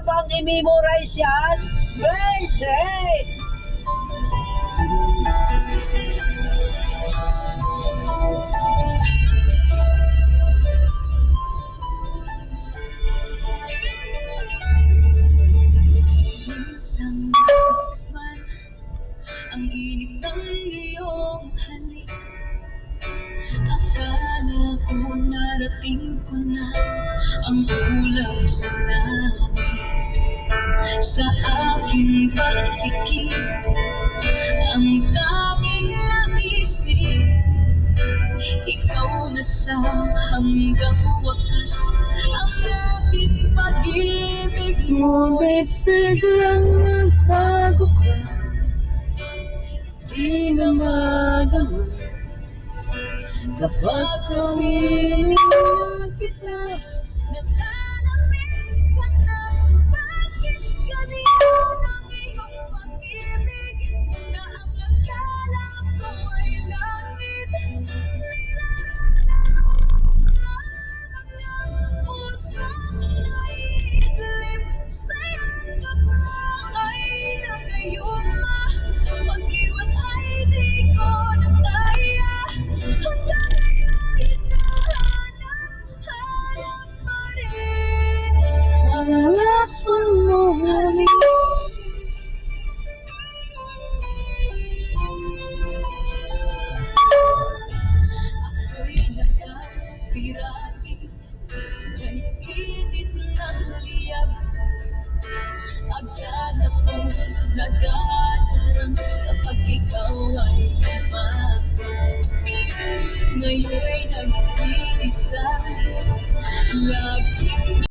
bang i-memorize yan? Basic! Minsan man ang init ng iyong halik, akala ko narating ko na ang ulam sa langit. Sa aking pagpikit, ang tanging naisip, ikaw na sa hanggang wakas ang aking pag-ibig mo. Ngunit biglang nagbago ka, di na madama. Kapag kamingin kita, Naglalapit ka na, bakit ganito ang iyong pag-ibig? Na ang akala ko ay langit, nilalaro ng pusong naiidlim. Sa'yo't lang ay nagayuma, pag-iwas ay di ko nataya. Hanggang ngayon hinahanap pa rin mga laso mo halik. ako'y nakapirati, may init ng liyab. Agad akong nagadarang kapag ikaw ay umago. Ngayon'y nag-iisa, laging